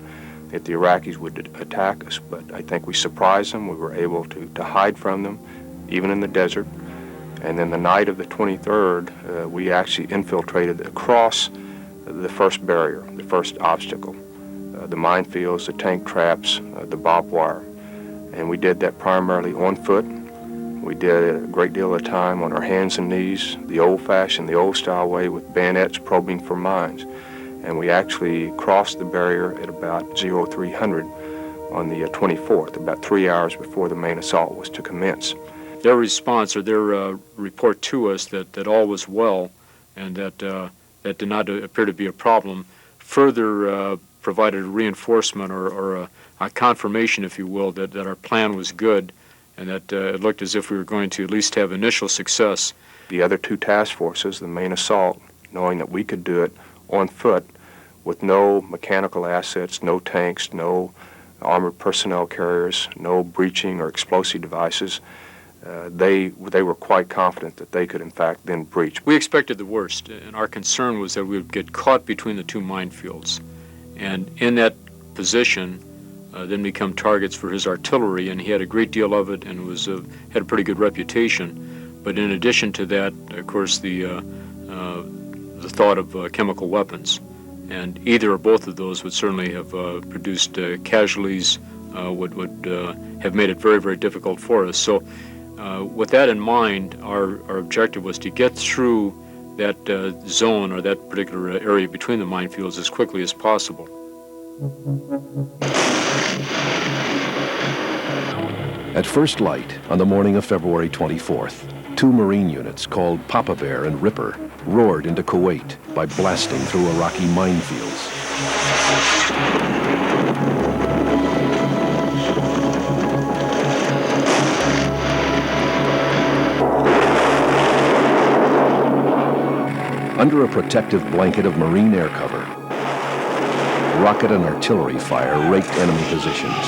that the Iraqis would attack us. But I think we surprised them. We were able to hide from them, even in the desert. And then the night of the 23rd, we actually infiltrated across the first barrier, the first obstacle, the minefields, the tank traps, the barbed wire. And we did that primarily on foot. We did a great deal of time on our hands and knees, the old-fashioned, the old-style way with bayonets probing for mines. And we actually crossed the barrier at about 0300 on the 24th, about 3 hours before the main assault was to commence. Their response or their report to us that all was well and that did not appear to be a problem further provided a reinforcement or a confirmation, if you will, that our plan was good and that it looked as if we were going to at least have initial success. The other two task forces, the main assault, knowing that we could do it on foot with no mechanical assets, no tanks, no armored personnel carriers, no breaching or explosive devices, they were quite confident that they could in fact then breach. We expected the worst, and our concern was that we would get caught between the two minefields, and in that position then become targets for his artillery, and he had a great deal of it and had a pretty good reputation. But in addition to that, of course, the thought of chemical weapons, and either or both of those would certainly have produced casualties, would have made it very, very difficult for us. So with that in mind, our objective was to get through that zone or that particular area between the minefields as quickly as possible. At first light, on the morning of February 24th, two Marine units called Papa Bear and Ripper roared into Kuwait by blasting through Iraqi minefields. Under a protective blanket of Marine air cover, rocket and artillery fire raked enemy positions.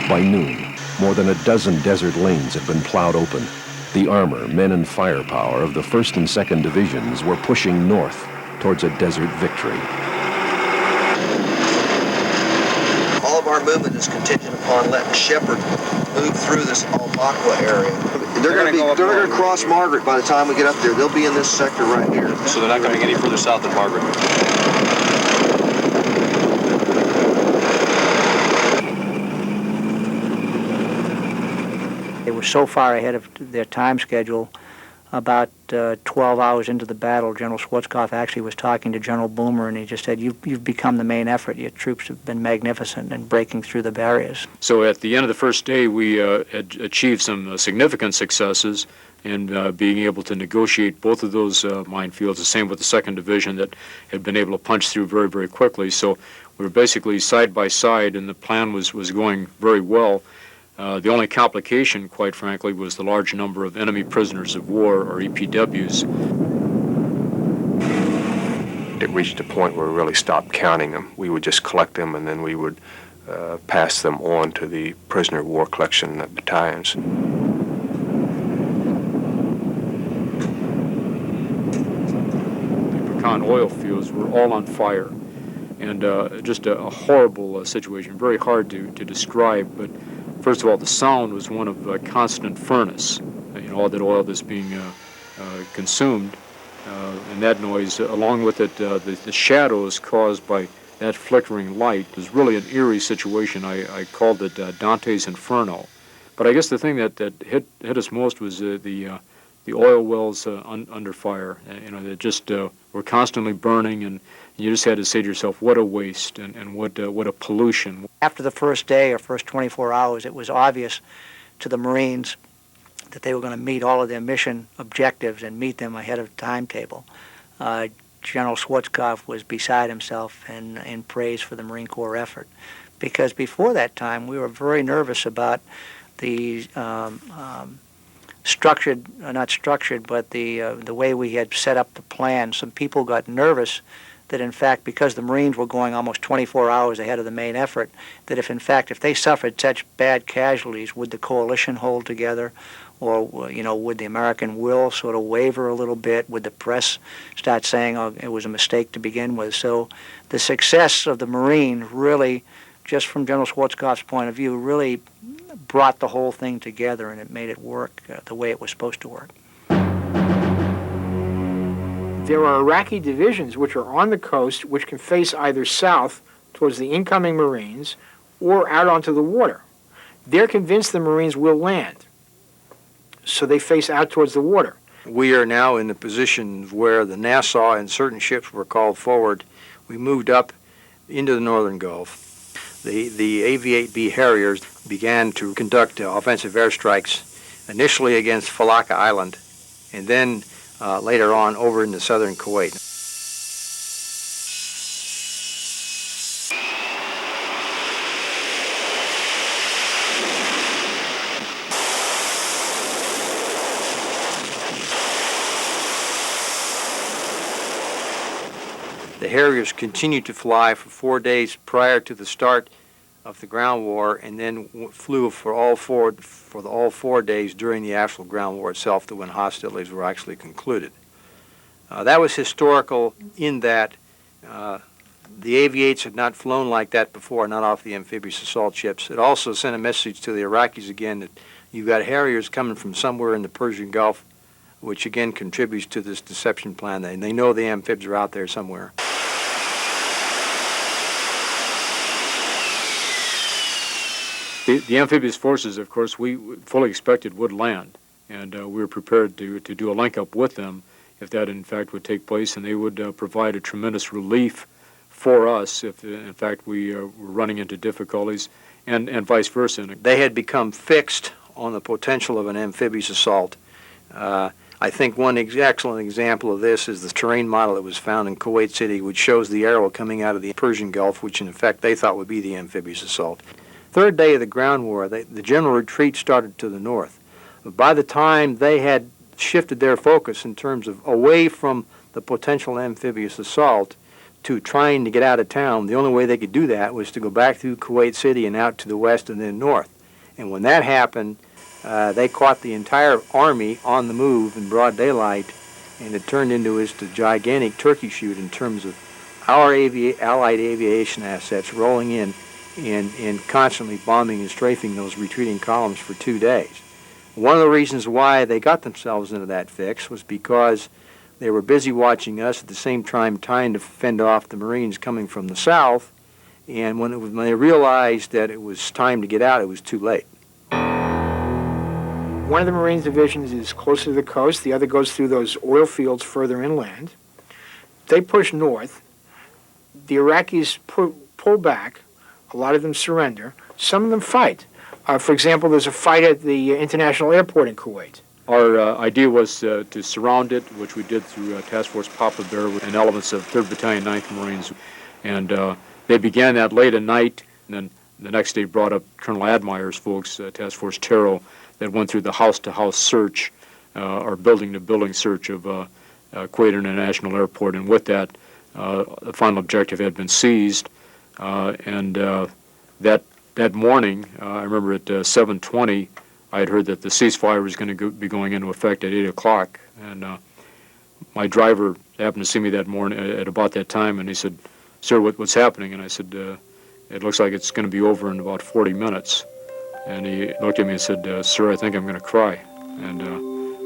By noon, more than a dozen desert lanes had been plowed open. The armor, men, and firepower of the 1st and 2nd Divisions were pushing north towards a desert victory. All of our movement is contingent upon letting Shepard move through this Al-Maqwa area. They're going to cross Margaret by the time we get up there. They'll be in this sector right here. So they're not coming any further south than Margaret? They were so far ahead of their time schedule. About 12 hours into the battle, General Schwarzkopf actually was talking to General Boomer, and he just said, you've become the main effort. Your troops have been magnificent in breaking through the barriers. So at the end of the first day, we had achieved some significant successes in being able to negotiate both of those minefields, the same with the 2nd Division that had been able to punch through very, very quickly. So we were basically side by side, and the plan was going very well. The only complication, quite frankly, was the large number of enemy prisoners of war, or EPWs. It reached a point where we really stopped counting them. We would just collect them, and then we would pass them on to the prisoner of war collection battalions. The pecan oil fields were all on fire, and just a horrible situation, very hard to describe, but first of all, the sound was one of constant furnace, all that oil that's being consumed, and that noise, along with it, the shadows caused by that flickering light was really an eerie situation. I called it Dante's Inferno. But I guess the thing that hit us most was the oil wells under fire. That just were constantly burning, and you just had to say to yourself, what a waste and what a pollution. After the first day or first 24 hours, it was obvious to the Marines that they were going to meet all of their mission objectives and meet them ahead of timetable. General Schwarzkopf was beside himself in praise for the Marine Corps effort, because before that time we were very nervous about the not structured, but the way we had set up the plan. Some people got nervous that in fact, because the Marines were going almost 24 hours ahead of the main effort, that if in fact, if they suffered such bad casualties, would the coalition hold together? Or, you know, would the American will sort of waver a little bit? Would the press start saying, oh, it was a mistake to begin with? So the success of the Marine really, just from General Schwarzkopf's point of view, really brought the whole thing together, and it made it work the way it was supposed to work. There are Iraqi divisions which are on the coast which can face either south towards the incoming Marines or out onto the water. They're convinced the Marines will land, so they face out towards the water. We are now in the position where the Nassau and certain ships were called forward. We moved up into the northern Gulf. The AV-8B Harriers began to conduct offensive airstrikes, initially against Falaka Island, and then later on over into southern Kuwait. The Harriers continued to fly for 4 days prior to the start of the ground war, and then flew for all four days during the actual ground war itself, to when hostilities were actually concluded. That was historical in that the AV-8s had not flown like that before, not off the amphibious assault ships. It also sent a message to the Iraqis again that you've got Harriers coming from somewhere in the Persian Gulf, which again contributes to this deception plan. They know the amphibs are out there somewhere. The amphibious forces, of course, we fully expected would land, and we were prepared to do a link-up with them if that, in fact, would take place, and they would provide a tremendous relief for us if, in fact, we were running into difficulties, and vice versa. They had become fixed on the potential of an amphibious assault. I think one excellent example of this is the terrain model that was found in Kuwait City, which shows the arrow coming out of the Persian Gulf, which in effect they thought would be the amphibious assault. Third day of the ground war, the general retreat started to the north. But by the time they had shifted their focus in terms of away from the potential amphibious assault to trying to get out of town, the only way they could do that was to go back through Kuwait City and out to the west and then north. And when that happened, they caught the entire army on the move in broad daylight, and it turned into a gigantic turkey shoot in terms of our Allied aviation assets rolling in and constantly bombing and strafing those retreating columns for 2 days. One of the reasons why they got themselves into that fix was because they were busy watching us, at the same time trying to fend off the Marines coming from the south, and when they realized that it was time to get out, it was too late. One of the Marines divisions is closer to the coast, the other goes through those oil fields further inland. They push north. The Iraqis pull back. A lot of them surrender. Some of them fight. For example, there's a fight at the international airport in Kuwait. Our idea was to surround it, which we did through Task Force Papa Bear and elements of 3rd Battalion, 9th Marines. And they began that late at night, and then the next day brought up Colonel Admire's folks, Task Force Terrell, that went through the house-to-house search, or building-to-building search of Kuwait International Airport. And with that, the final objective had been seized. That morning, I remember at 7:20, I had heard that the ceasefire was going to be going into effect at 8 o'clock. And my driver happened to see me that morning at about that time, and he said, "Sir, what's happening?" And I said, "It looks like it's going to be over in about 40 minutes." And he looked at me and said, "Sir, I think I'm going to cry." And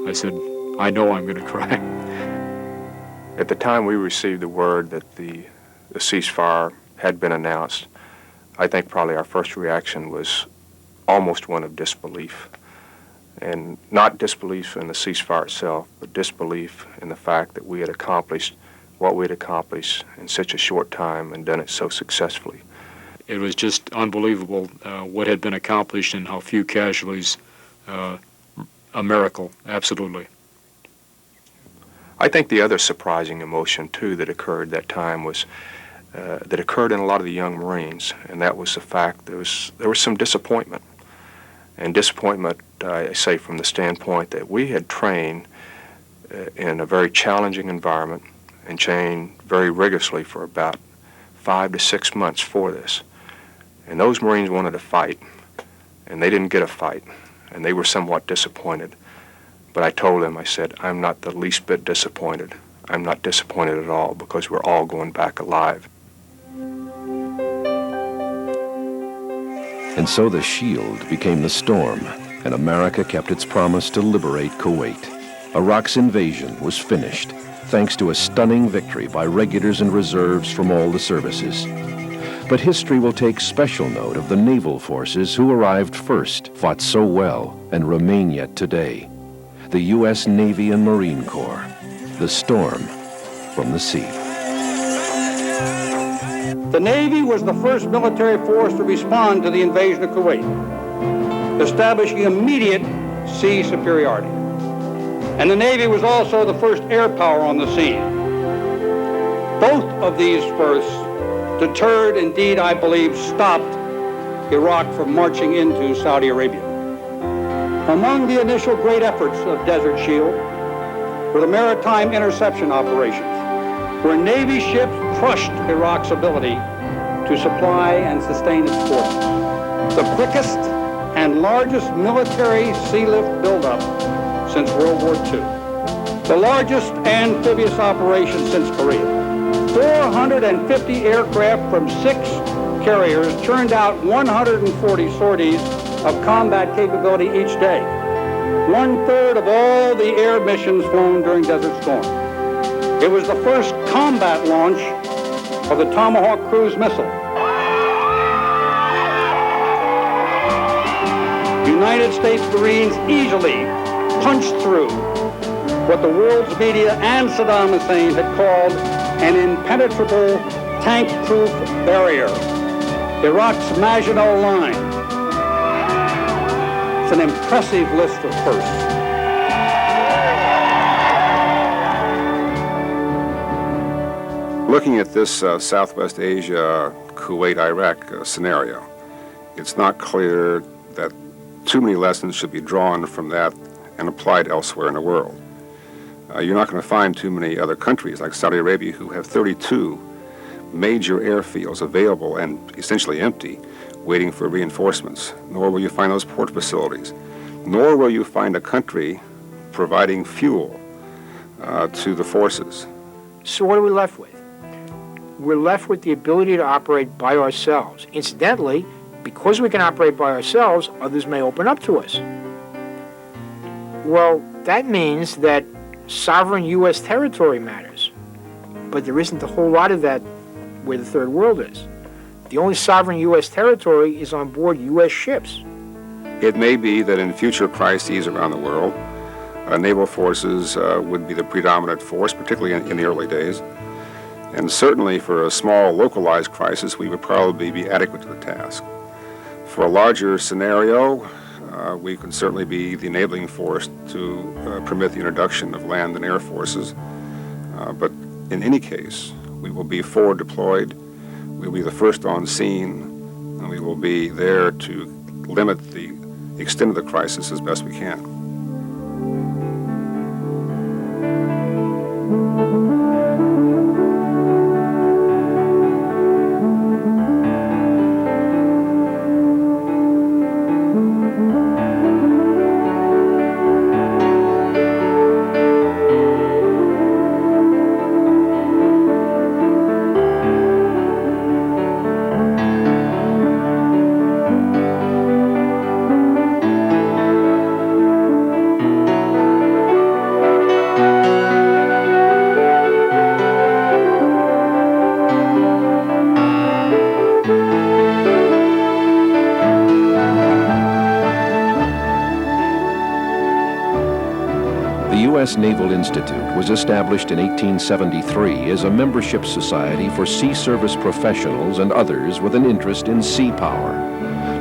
I said, "I know I'm going to cry." At the time we received the word that the ceasefire had been announced, I think probably our first reaction was almost one of disbelief. And not disbelief in the ceasefire itself, but disbelief in the fact that we had accomplished what we had accomplished in such a short time and done it so successfully. It was just unbelievable what had been accomplished and how few casualties. A miracle, absolutely. I think the other surprising emotion, too, that occurred that time was that occurred in a lot of the young Marines, and that was the fact there was some disappointment. And disappointment, I say, from the standpoint that we had trained in a very challenging environment, and trained very rigorously for about 5 to 6 months for this. And those Marines wanted to fight, and they didn't get a fight, and they were somewhat disappointed. But I told them, I said, I'm not the least bit disappointed. I'm not disappointed at all, because we're all going back alive. And so the Shield became the Storm, and America kept its promise to liberate Kuwait. Iraq's invasion was finished, thanks to a stunning victory by regulars and reserves from all the services. But history will take special note of the naval forces who arrived first, fought so well, and remain yet today. The U.S. Navy and Marine Corps, the Storm from the sea. The Navy was the first military force to respond to the invasion of Kuwait, establishing immediate sea superiority. And the Navy was also the first air power on the scene. Both of these firsts deterred, indeed, I believe, stopped Iraq from marching into Saudi Arabia. Among the initial great efforts of Desert Shield were the maritime interception operations, where Navy ships crushed Iraq's ability to supply and sustain its forces. The quickest and largest military sea lift buildup since World War II. The largest amphibious operation since Korea. 450 aircraft from 6 carriers turned out 140 sorties of combat capability each day. 1/3 of all the air missions flown during Desert Storm. It was the first combat launch of the Tomahawk cruise missile. United States Marines easily punched through what the world's media and Saddam Hussein had called an impenetrable tank-proof barrier, Iraq's Maginot Line. It's an impressive list of firsts. Looking at this Southwest Asia, Kuwait, Iraq scenario, it's not clear that too many lessons should be drawn from that and applied elsewhere in the world. You're not going to find too many other countries like Saudi Arabia who have 32 major airfields available and essentially empty, waiting for reinforcements. Nor will you find those port facilities. Nor will you find a country providing fuel to the forces. So what are we left with? We're left with the ability to operate by ourselves. Incidentally, because we can operate by ourselves, others may open up to us. Well, that means that sovereign U.S. territory matters. But there isn't a whole lot of that where the Third World is. The only sovereign U.S. territory is on board U.S. ships. It may be that in future crises around the world, naval forces would be the predominant force, particularly in the early days. And certainly for a small localized crisis, we would probably be adequate to the task. For a larger scenario, we can certainly be the enabling force to permit the introduction of land and air forces. But in any case, we will be forward deployed, we will be the first on scene, and we will be there to limit the extent of the crisis as best we can. The U.S. Naval Institute was established in 1873 as a membership society for sea service professionals and others with an interest in sea power.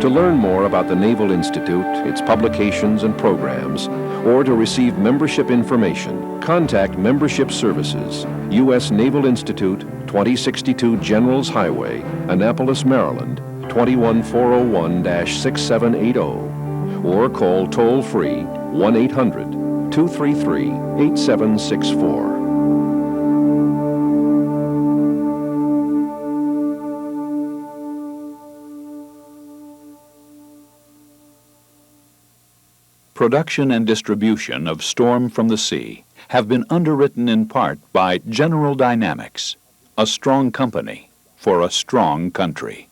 To learn more about the Naval Institute, its publications and programs, or to receive membership information, contact Membership Services, U.S. Naval Institute, 2062 Generals Highway, Annapolis, Maryland, 21401-6780, or call toll-free 1-800-233-8764. Production and distribution of Storm from the Sea have been underwritten in part by General Dynamics, a strong company for a strong country.